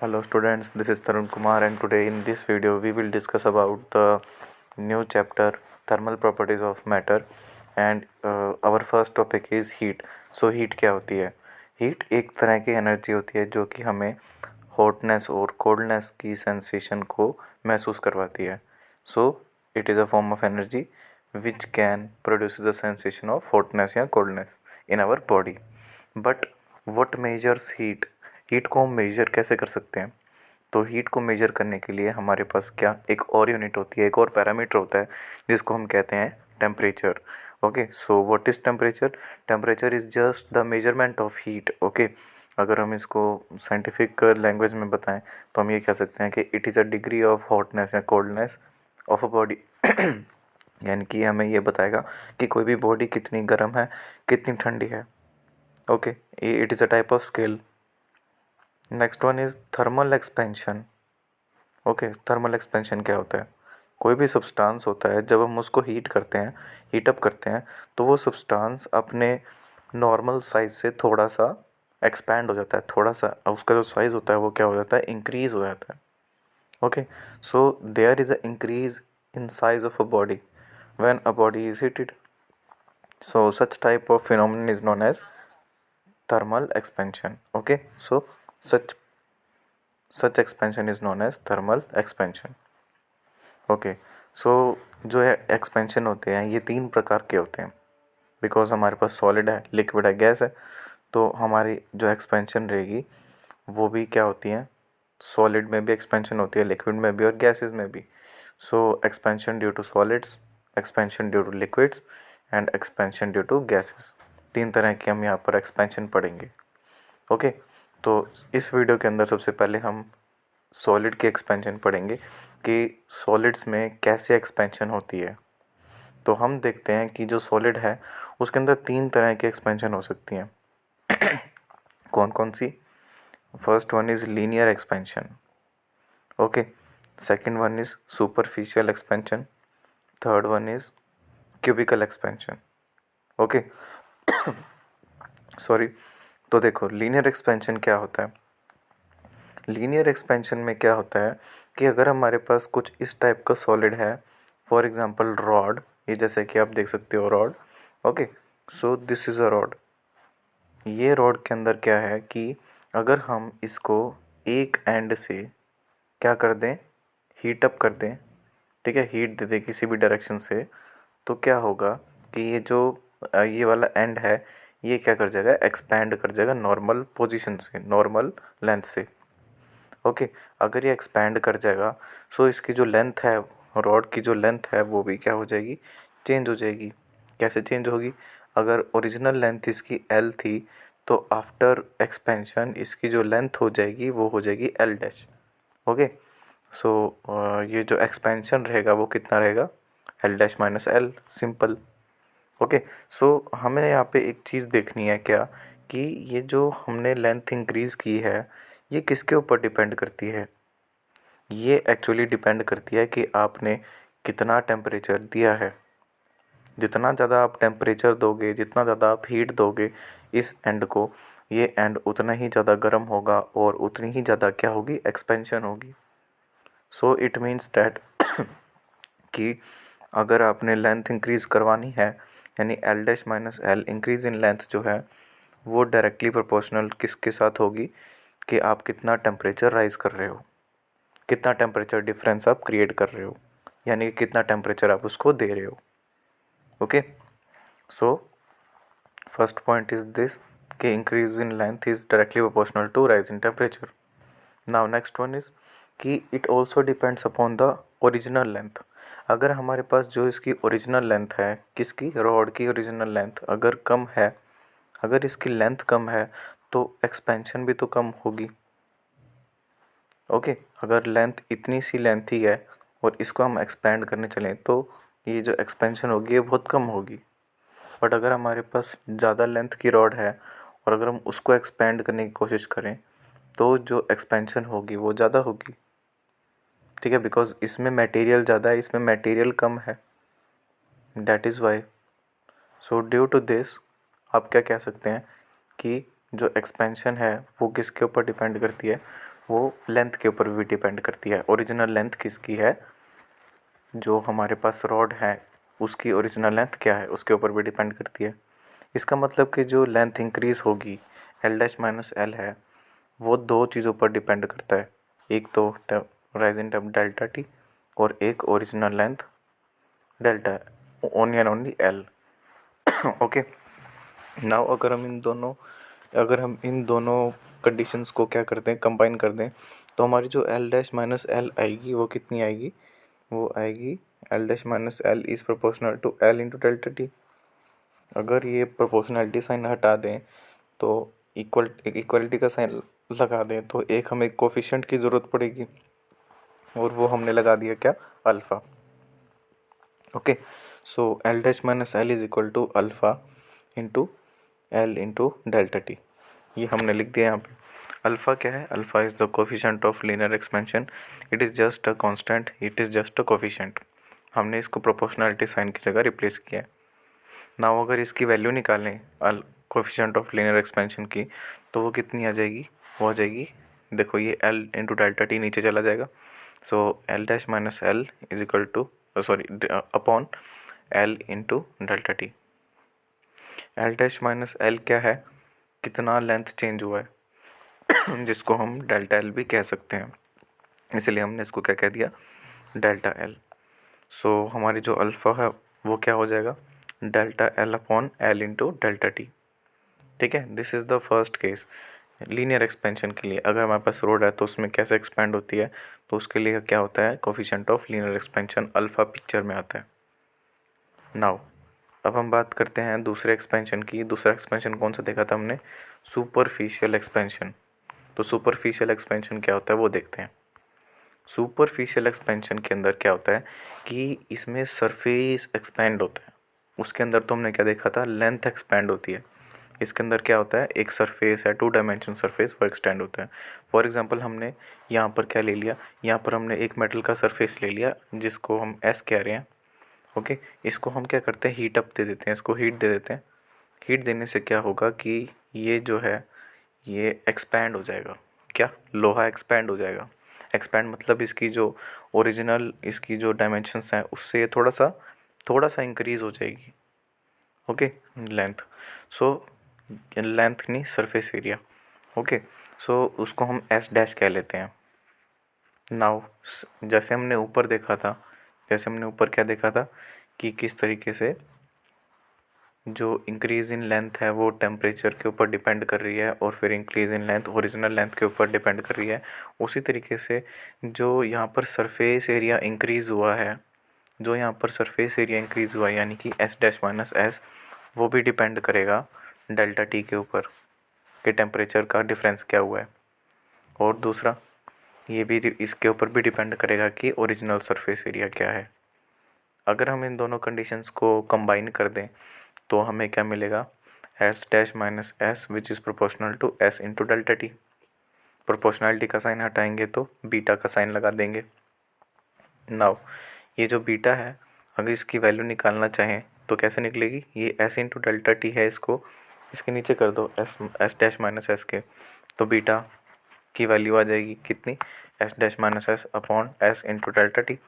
Hello students, this is Tarun Kumar and today in this video we will discuss about the new chapter thermal properties of matter and our first topic is heat. So heat क्या होती है? Heat एक तरह की energy होती है जो कि हमें hotness और coldness की sensation को महसूस करवाती है. So it is a form of energy which can produce the sensation of hotness या coldness in our body. But what measures heat? Heat को हम मेजर कैसे कर सकते हैं? तो हीट को मेजर करने के लिए हमारे पास क्या एक और यूनिट होती है, एक और पैरामीटर होता है जिसको हम कहते हैं temperature. Okay, so what is temperature? Temperature is just the measurement of heat. Okay, अगर हम इसको साइंटिफिक लैंग्वेज में बताएं तो हम ये कह सकते हैं कि it is a degree of hotness या कोल्डनेस ऑफ अ बॉडी. यानी कि हमें ये बताएगा कि कोई भी बॉडी कितनी गर्म है, कितनी ठंडी है. Okay, it is a type of scale. Next one is thermal expansion. Okay, thermal expansion क्या होता है? कोई भी सब्सटेंस होता है, जब हम उसको हीट करते हैं, हीट अप करते हैं, तो वो सब्सटेंस अपने नॉर्मल साइज से थोड़ा सा एक्सपैंड हो जाता है, थोड़ा सा उसका जो साइज़ होता है वो क्या हो जाता है, इंक्रीज़ हो जाता है. Okay, so there is a increase in size of a body when a body is heated. So such type of phenomenon is known as thermal expansion. Okay, so such expansion is known as thermal expansion. Okay, so जो है expansion होते हैं ये तीन प्रकार के होते हैं. बिकॉज हमारे पास सॉलिड है, लिक्विड है, गैस है, तो हमारी जो एक्सपेंशन रहेगी वो भी क्या होती हैं, सॉलिड में भी एक्सपेंशन होती है, लिक्विड में भी और गैसेस में भी. So expansion due to solids, expansion due to liquids and expansion due to gases. तीन तरह के हम यहाँ पर एक्सपेंशन पढ़ेंगे. ओके, तो इस वीडियो के अंदर सबसे पहले हम सॉलिड की एक्सपेंशन पढ़ेंगे कि सॉलिड्स में कैसे एक्सपेंशन होती है. तो हम देखते हैं कि जो सॉलिड है उसके अंदर तीन तरह की एक्सपेंशन हो सकती हैं. कौन कौन सी? First one is linear expansion. Okay, second one is superficial expansion, third one is cubical expansion. Okay, sorry. तो देखो लीनियर एक्सपेंशन क्या होता है. लीनियर एक्सपेंशन में क्या होता है कि अगर हमारे पास कुछ इस टाइप का सॉलिड है, फॉर एग्जांपल रॉड, ये जैसे कि आप देख सकते हो rod. Okay, so this is a rod. ये रॉड के अंदर क्या है कि अगर हम इसको एक एंड से क्या कर दें, हीट अप कर दें, ठीक है, हीट दे दें किसी भी डायरेक्शन से, तो क्या होगा कि ये जो ये वाला एंड है ये क्या कर जाएगा, एक्सपैंड कर जाएगा नॉर्मल पोजीशन से, नॉर्मल लेंथ से. ओके, अगर ये एक्सपैंड कर जाएगा सो इसकी जो लेंथ है, रॉड की जो लेंथ है वो भी क्या हो जाएगी, चेंज हो जाएगी. कैसे चेंज होगी? अगर ओरिजिनल लेंथ इसकी एल थी तो आफ्टर एक्सपेंशन इसकी जो लेंथ हो जाएगी वो हो जाएगी एल डैश. ओके, सो ये जो एक्सपेंशन रहेगा वो कितना रहेगा, L dash minus L, simple. Okay, so हमें यहाँ पे एक चीज़ देखनी है क्या, कि ये जो हमने लेंथ इंक्रीज़ की है ये किसके ऊपर डिपेंड करती है. ये एक्चुअली डिपेंड करती है कि आपने कितना टेम्परेचर दिया है. जितना ज़्यादा आप टेम्परेचर दोगे, जितना ज़्यादा आप हीट दोगे इस एंड को, ये एंड उतना ही ज़्यादा गर्म होगा और उतनी ही ज़्यादा क्या होगी, एक्सपेंशन होगी. सो इट मीन्स डैट कि अगर आपने लेंथ इंक्रीज़ करवानी है, यानी L dash minus L increase in length जो है वो डायरेक्टली प्रोपोर्शनल किसके साथ होगी, कि आप कितना टेम्परेचर राइज़ कर रहे हो, कितना टेम्परेचर डिफरेंस आप क्रिएट कर रहे हो, यानी कि कितना टेम्परेचर आप उसको दे रहे हो. Okay, so first point is this कि increase in length is directly proportional to rise in temperature. Now next one is कि it also depends upon the original length. अगर हमारे पास जो इसकी ओरिजिनल लेंथ है, किसकी, रॉड की ओरिजिनल लेंथ अगर कम है, अगर इसकी लेंथ कम है तो एक्सपेंशन भी तो कम होगी. ओके, अगर लेंथ इतनी सी लेंथ ही है और इसको हम एक्सपेंड करने चलें तो ये जो एक्सपेंशन होगी ये बहुत कम होगी. बट अगर हमारे पास ज़्यादा लेंथ की रॉड है और अगर हम उसको एक्सपेंड करने की कोशिश करें तो जो एक्सपेंशन होगी वो ज़्यादा होगी. ठीक है, बिकॉज इसमें मटेरियल ज़्यादा है, इसमें मटेरियल कम है, that is why. So due to this आप क्या कह सकते हैं कि जो एक्सपेंशन है वो किसके ऊपर डिपेंड करती है, वो लेंथ के ऊपर भी डिपेंड करती है। ओरिजिनल लेंथ किसकी है, जो हमारे पास रॉड है उसकी ओरिजिनल लेंथ क्या है उसके ऊपर भी डिपेंड करती है। इसका मतलब कि जो लेंथ इंक्रीज़ होगी एल डैश माइनस एल है, वो दो चीज़ों पर डिपेंड करता है, एक तो rise in term delta T और एक original length delta only and only L. Okay, now अगर हम इन दोनों कंडीशंस को क्या करते हैं, कंबाइन कर दें, तो हमारी जो एल डैश माइनस एल आएगी वो कितनी आएगी, वो आएगी L dash minus L is proportional to L into delta T. अगर ये प्रोपोर्शनलिटी साइन हटा दें तो इक्वलिटी का साइन लगा दें तो एक हमें कोफिशिएंट की ज़रूरत पड़ेगी और वो हमने लगा दिया क्या, alpha. Okay, so L dash minus L is equal to alpha into L into delta T, ये हमने लिख दिया यहाँ पे। अल्फ़ा क्या है, alpha is the coefficient of linear expansion, it is just a constant, it is just a coefficient. हमने इसको प्रोपोर्शनलिटी साइन की जगह रिप्लेस किया है। नाउ अगर इसकी वैल्यू निकालें कोफिशिएंट ऑफ लीनियर एक्सपेंशन की, तो वो कितनी आ जाएगी, वो आ जाएगी, देखो ये एल इंटू डेल्टा टी नीचे चला जाएगा, so L dash minus L is equal to upon L into delta T. L dash minus L क्या है, कितना लेंथ चेंज हुआ है जिसको हम डेल्टा एल भी कह सकते हैं, इसलिए हमने इसको क्या कह दिया, डेल्टा एल। सो हमारी जो अल्फ़ा है वो क्या हो जाएगा, delta L upon L into delta T. ठीक है, this is the first case linear expansion के लिए। अगर हमारे पास रोड है तो उसमें कैसे एक्सपेंड होती है, तो उसके लिए क्या होता है, coefficient of linear expansion alpha picture में आता है। नाउ अब हम बात करते हैं दूसरे एक्सपेंशन की। दूसरा एक्सपेंशन कौन सा देखा था हमने, सुपरफिशियल एक्सपेंशन। तो सुपरफिशियल एक्सपेंशन क्या होता है वो देखते हैं। सुपरफिशियल एक्सपेंशन के अंदर क्या होता है कि इसमें सरफेस एक्सपेंड होता है। उसके अंदर तो हमने क्या देखा था, लेंथ एक्सपेंड होती है। इसके अंदर क्या होता है, एक सरफेस है, 2 डायमेंशन सरफेस, वो एक्सटेंड होता है। फॉर एग्जांपल हमने यहाँ पर क्या ले लिया, यहाँ पर हमने एक मेटल का सरफेस ले लिया जिसको हम एस कह रहे हैं। ओके, इसको हम क्या करते हैं, हीट अप दे देते हैं, इसको हीट दे देते हैं। हीट देने से क्या होगा कि ये जो है ये एक्सपैंड हो जाएगा। क्या, लोहा एक्सपैंड हो जाएगा। एक्सपैंड मतलब इसकी जो ओरिजिनल इसकी जो डायमेंशंस हैं उससे थोड़ा सा इंक्रीज़ हो जाएगी। ओके, लेंथ, सो लेंथ नहीं, सरफेस एरिया। ओके, सो उसको हम एस डैश कह लेते हैं। नाउ जैसे हमने ऊपर क्या देखा था कि किस तरीके से जो इंक्रीज़ इन लेंथ है वो टेम्परेचर के ऊपर डिपेंड कर रही है और फिर increase in length original length के ऊपर डिपेंड कर रही है। उसी तरीके से जो यहाँ पर सरफेस एरिया इंक्रीज़ हुआ है, जो यहाँ पर सरफेस एरिया इंक्रीज़ हुआ है यानी कि एस डैश माइनस एस, वो भी डिपेंड करेगा डेल्टा टी के ऊपर कि टेम्परेचर का डिफरेंस क्या हुआ है। और दूसरा ये भी इसके ऊपर भी डिपेंड करेगा कि ओरिजिनल सरफेस एरिया क्या है। अगर हम इन दोनों कंडीशंस को कंबाइन कर दें तो हमें क्या मिलेगा, S dash minus S which is proportional to S into delta T. Proportionality का साइन हटाएंगे तो बीटा का साइन लगा देंगे। नाउ ये जो बीटा है, अगर इसकी वैल्यू निकालना चाहें तो कैसे निकलेगी, ये एस इंटू डेल्टा टी है, इसको इसके नीचे कर दो एस डैश माइनस एस के, तो बीटा की वैल्यू आ जाएगी कितनी, S dash minus S upon S into delta T.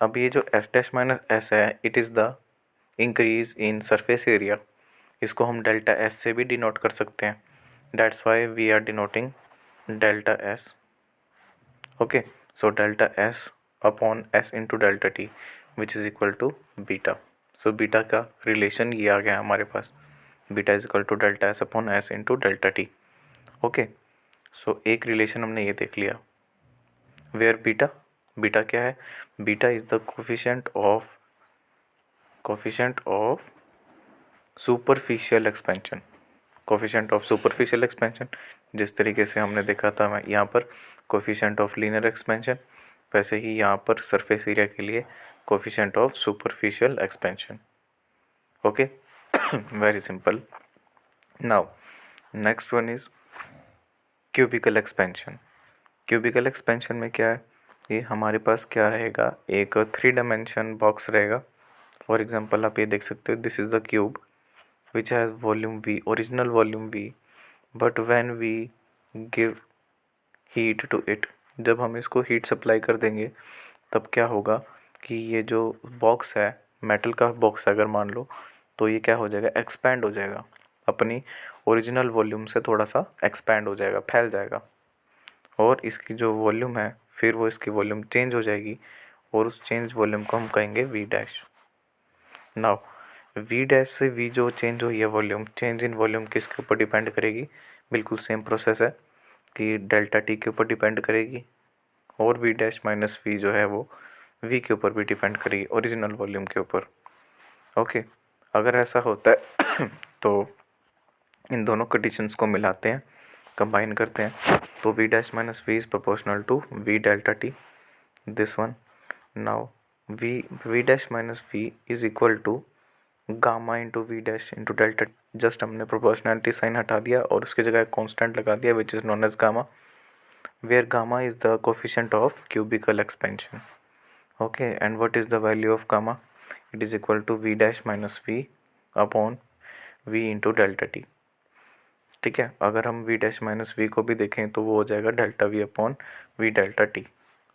अब ये जो एस डैश माइनस एस है, it is the increase in surface area, इसको हम डेल्टा एस से भी डिनोट कर सकते हैं, that's why we are denoting delta S. Okay, so delta S upon S into delta T which is equal to beta. So beta का relation ये आ गया हमारे पास, beta is equal to delta S upon S into delta T. Okay, so एक रिलेशन हमने ये देख लिया, वेयर बीटा, बीटा क्या है, beta is the coefficient of superficial expansion, coefficient of superficial expansion. जिस तरीके से हमने देखा था मैं यहाँ पर कोफिशिएंट ऑफ लीनियर एक्सपेंशन, वैसे ही यहाँ पर सरफेस एरिया के लिए coefficient of superficial expansion. Okay, very simple. Now next one is cubical expansion. Cubical expansion में क्या है, ये हमारे पास क्या रहेगा, एक 3 डायमेंशन बॉक्स रहेगा। फॉर एग्जांपल आप ये देख सकते हो, this is the cube which has volume V, original volume V, but when we give heat to it. जब हम इसको हीट सप्लाई कर देंगे तब क्या होगा कि ये जो बॉक्स है, मेटल का बॉक्स अगर मान लो, तो ये क्या हो जाएगा, एक्सपैंड हो जाएगा, अपनी ओरिजिनल वॉल्यूम से थोड़ा सा एक्सपैंड हो जाएगा, फैल जाएगा। और इसकी जो वॉल्यूम है फिर वो इसकी वॉल्यूम चेंज हो जाएगी और उस चेंज वॉल्यूम को हम कहेंगे V dash. Now V dash से वी जो चेंज हुई है वॉल्यूम, चेंज इन वॉल्यूम किसके ऊपर डिपेंड करेगी, बिल्कुल सेम प्रोसेस है कि डेल्टा टी के ऊपर डिपेंड करेगी। और वी डैश माइनस वी जो है वो वी के ऊपर भी डिपेंड करेगी, ओरिजिनल वॉल्यूम के ऊपर। ओके, अगर ऐसा होता है तो इन दोनों कंडीशंस को मिलाते हैं, कंबाइन करते हैं, तो V dash minus V is proportional to V delta T, this one. Now V dash minus V is equal to gamma into V dash into delta. Just हमने प्रोपोर्शनलिटी साइन हटा दिया और उसकी जगह कांस्टेंट लगा दिया which is known as gamma, where gamma is the coefficient of cubical expansion. Okay, and what is the value of gamma, it is equal to V dash minus we upon V into delta T. ठीक है, अगर हम we dash minus we को भी देखें तो वो हो जाएगा delta V upon V delta T.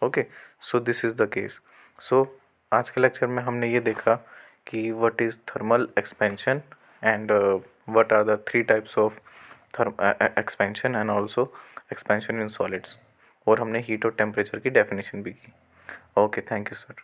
Okay, so this is the case. So आज के लेक्चर में हमने ये देखा कि what is thermal expansion and what are the three types of expansion and also expansion in solids, और हमने heat और टेम्परेचर की डेफिनेशन भी की। Okay, thank you sir.